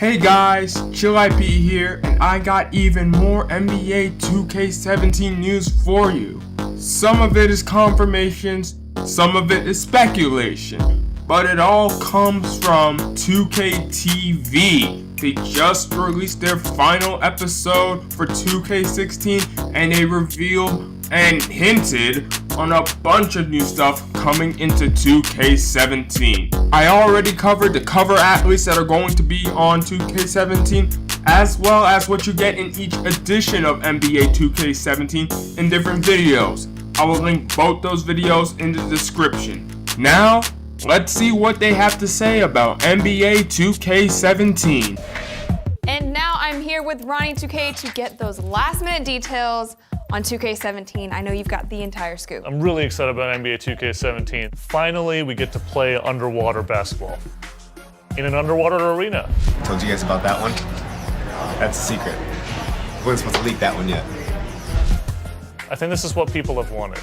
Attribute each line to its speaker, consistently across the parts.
Speaker 1: Hey guys, Chill IP here, and I got even more NBA 2K17 news for you. Some of it is confirmations, some of it is speculation, but it all comes from 2K TV. They just released their final episode for 2K16, and they revealed and hinted on a bunch of new stuff coming into 2K17. I already covered the cover athletes that are going to be on 2K17, as well as what you get in each edition of NBA 2K17 in different videos. I will link both those videos in the description. Now, let's see what they have to say about NBA 2K17.
Speaker 2: And now I'm here with Ronnie 2K to get those last minute details on 2K17. I know you've got the entire scoop.
Speaker 3: I'm really excited about NBA 2K17. Finally, we get to play underwater basketball in an underwater arena.
Speaker 4: Told you guys about that one? That's a secret. We weren't supposed to leak that one yet.
Speaker 3: I think this is what people have wanted.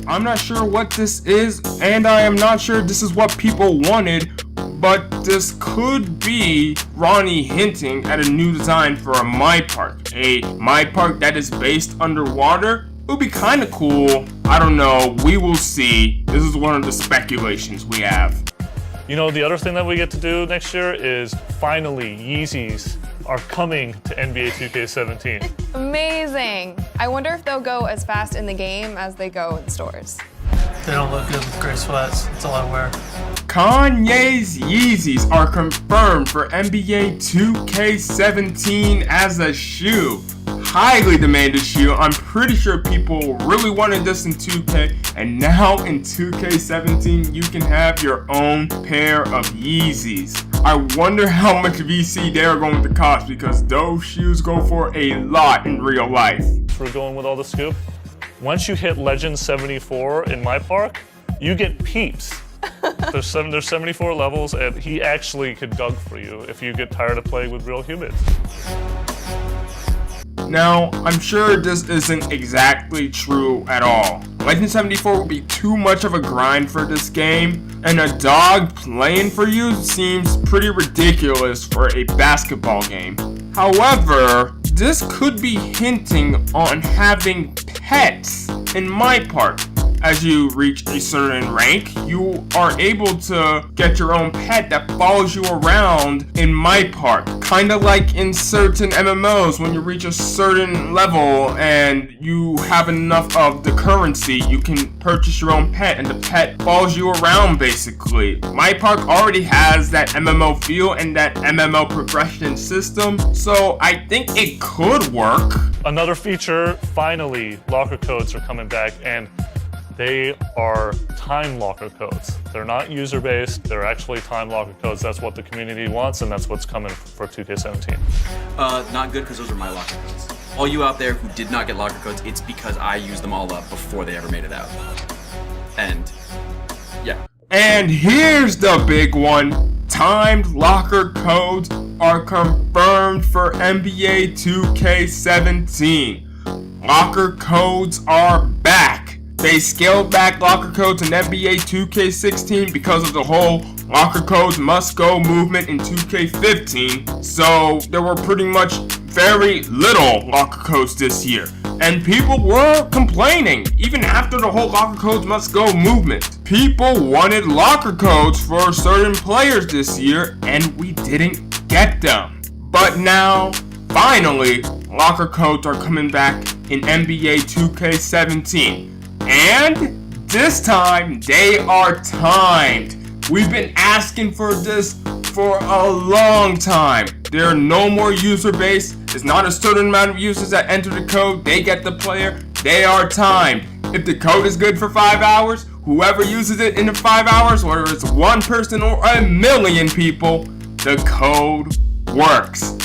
Speaker 1: I'm not sure what this is, and I am not sure this is what people wanted, but this could be Ronnie hinting at a new design for a My Park. A My Park that is based underwater? It would be kind of cool. I don't know. We will see. This is one of the speculations we have.
Speaker 3: You know, the other thing that we get to do next year is finally Yeezys are coming to NBA 2K17.
Speaker 2: Amazing. I wonder if they'll go as fast in the game as they go in stores.
Speaker 5: They don't look good with gray sweats. That's all I wear.
Speaker 1: Kanye's Yeezys are confirmed for NBA 2K17 as a shoe. Highly demanded shoe. I'm pretty sure people really wanted this in 2K, and now in 2K17 you can have your own pair of Yeezys. I wonder how much VC they are going to cost, because those shoes go for a lot in real life.
Speaker 3: We're going with all the scoop. Once you hit Legend 74 in My Park, you get peeps. There's 74 levels, and he actually could dunk for you if you get tired of playing with real humans.
Speaker 1: Now, I'm sure this isn't exactly true at all. Legend 74 would be too much of a grind for this game, and a dog playing for you seems pretty ridiculous for a basketball game. However, this could be hinting on having pets in My Park. As you reach a certain rank, you are able to get your own pet that follows you around in My Park. Kinda like in certain MMOs, when you reach a certain level and you have enough of the currency, you can purchase your own pet and the pet follows you around basically. My Park already has that MMO feel and that MMO progression system, so I think it could work.
Speaker 3: Another feature, finally, locker codes are coming back, and they are time locker codes. They're not user-based, they're actually time locker codes. That's what the community wants, and that's what's coming for 2K17.
Speaker 6: Not good, because those are my locker codes. All you out there who did not get locker codes, it's because I used them all up before they ever made it out. And, yeah.
Speaker 1: And here's the big one. Timed locker codes are confirmed for NBA 2K17. Locker codes are back. They scaled back locker codes in NBA 2K16 because of the whole locker codes must go movement in 2K15. So there were pretty much very little locker codes this year. And people were complaining, even after the whole locker codes must go movement. People wanted locker codes for certain players this year, and we didn't get them. But now, finally, locker codes are coming back in NBA 2K17. And this time, they are timed. We've been asking for this for a long time. There are no more user base. It's not a certain amount of users that enter the code. They get the player. They are timed. If the code is good for 5 hours, whoever uses it in the 5 hours, whether it's one person or a million people, the code works.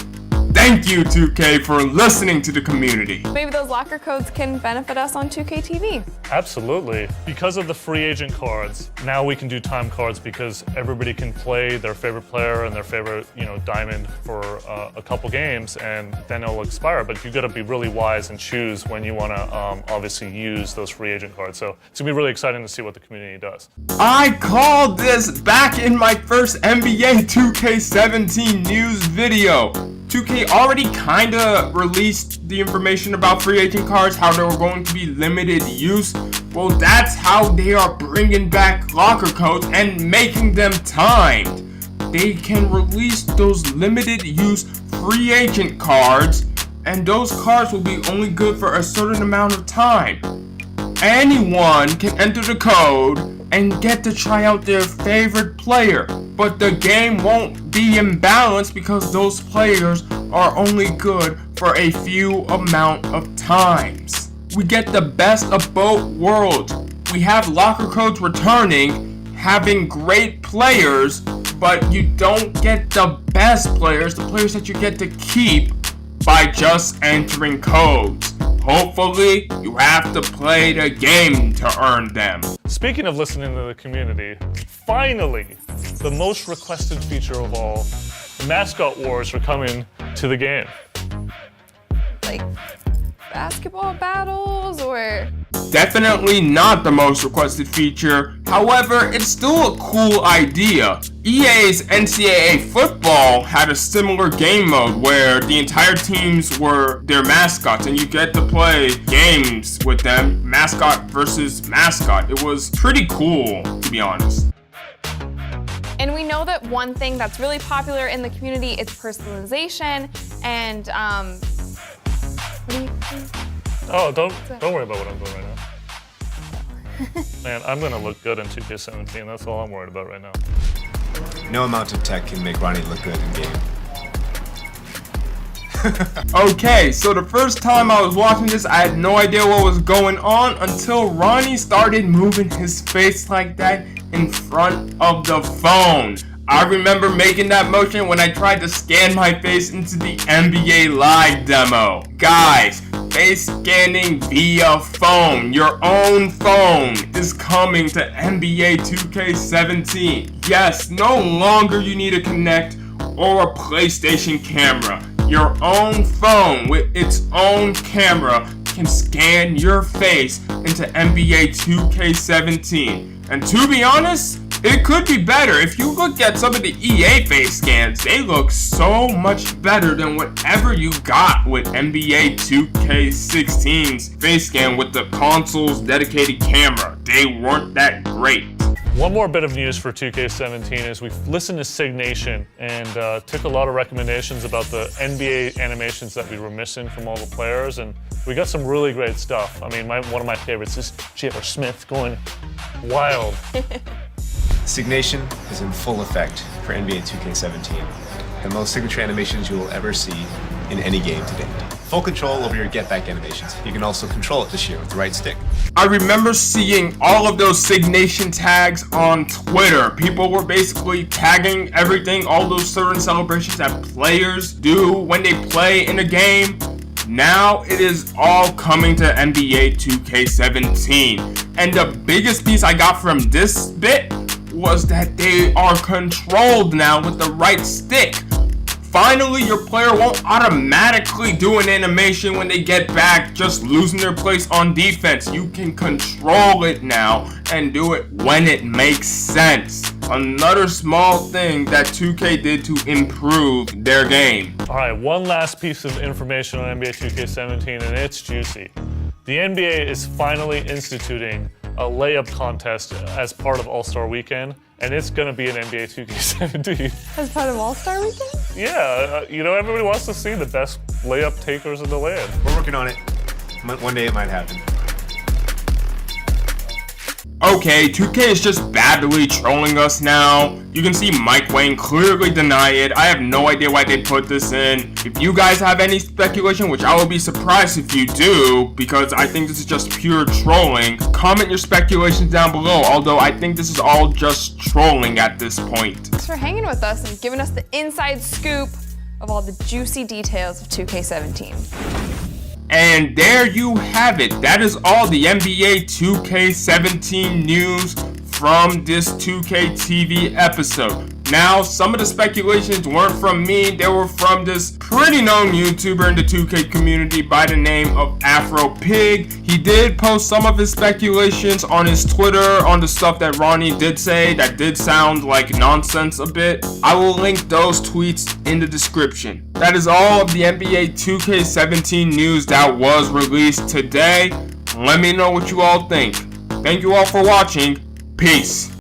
Speaker 1: thank you, 2K, for listening to the community.
Speaker 2: Maybe those locker codes can benefit us on 2K TV.
Speaker 3: Absolutely. Because of the free agent cards, now we can do time cards because everybody can play their favorite player and their favorite, diamond for a couple games, and then it'll expire. But you got to be really wise and choose when you want to obviously use those free agent cards. So it's gonna be really exciting to see what the community does.
Speaker 1: I called this back in my first NBA 2K17 news video. 2K already kinda released the information about free agent cards, how they were going to be limited use. Well, that's how they are bringing back locker codes and making them timed. They can release those limited use free agent cards, and those cards will be only good for a certain amount of time. Anyone can enter the code and get to try out their favorite player, but the game won't be imbalanced because those players are only good for a few amount of times. We get the best of both worlds. We have locker codes returning, having great players, but you don't get the best players, the players that you get to keep, by just entering codes. Hopefully, you have to play the game to earn them.
Speaker 3: Speaking of listening to the community, finally, the most requested feature of all, Mascot Wars are coming to the game.
Speaker 2: Like basketball battles or...
Speaker 1: Definitely not the most requested feature. However, it's still a cool idea. EA's NCAA football had a similar game mode where the entire teams were their mascots and you get to play games with them, mascot versus mascot. It was pretty cool, to be honest.
Speaker 2: And we know that one thing that's really popular in the community is personalization and
Speaker 3: Oh, don't worry about what I'm doing right now. Man, I'm gonna look good in 2K17. That's all I'm worried about right now.
Speaker 4: No amount of tech can make Ronnie look good in game.
Speaker 1: Okay, so the first time I was watching this, I had no idea what was going on until Ronnie started moving his face like that in front of the phone. I remember making that motion when I tried to scan my face into the NBA Live demo. Guys, face scanning via phone, your own phone, is coming to NBA 2K17. Yes, no longer you need a Kinect or a PlayStation camera. Your own phone with its own camera can scan your face into NBA 2K17. And to be honest, it could be better. If you look at some of the EA face scans, they look so much better than whatever you got with NBA 2K16's face scan with the console's dedicated camera. They weren't that great.
Speaker 3: One more bit of news for 2K17 is we've listened to Sig Nation and took a lot of recommendations about the NBA animations that we were missing from all the players, and we got some really great stuff. I mean, one of my favorites is J.R. Smith going wild.
Speaker 4: Signation is in full effect for NBA 2K17. The most signature animations you will ever see in any game to date. Full control over your get back animations. You can also control it this year with the right stick.
Speaker 1: I remember seeing all of those Signation tags on Twitter. People were basically tagging everything, all those certain celebrations that players do when they play in a game. Now it is all coming to NBA 2K17. And the biggest piece I got from this bit was that they are controlled now with the right stick. Finally, your player won't automatically do an animation when they get back, just losing their place on defense. You can control it now and do it when it makes sense. Another small thing that 2K did to improve their game.
Speaker 3: All right, one last piece of information on NBA 2K17, and it's juicy. The NBA is finally instituting a layup contest as part of All-Star Weekend, and it's gonna be an NBA 2K17.
Speaker 2: As part of All-Star Weekend?
Speaker 3: Yeah, everybody wants to see the best layup takers in the land.
Speaker 4: We're working on it. One day it might happen.
Speaker 1: Okay, 2K is just badly trolling us now. You can see Mike Wang clearly deny it. I have no idea why they put this in. If you guys have any speculation, which I will be surprised if you do, because I think this is just pure trolling, comment your speculations down below, although I think this is all just trolling at this point.
Speaker 2: Thanks for hanging with us and giving us the inside scoop of all the juicy details of 2K17.
Speaker 1: And there you have it. That is all the NBA 2K17 news from this 2K TV episode. Now, some of the speculations weren't from me, they were from this pretty known YouTuber in the 2K community by the name of AfroPig. He did post some of his speculations on his Twitter on the stuff that Ronnie did say that did sound like nonsense a bit. I will link those tweets in the description. That is all of the NBA 2K17 news that was released today. Let me know what you all think. Thank you all for watching. Peace.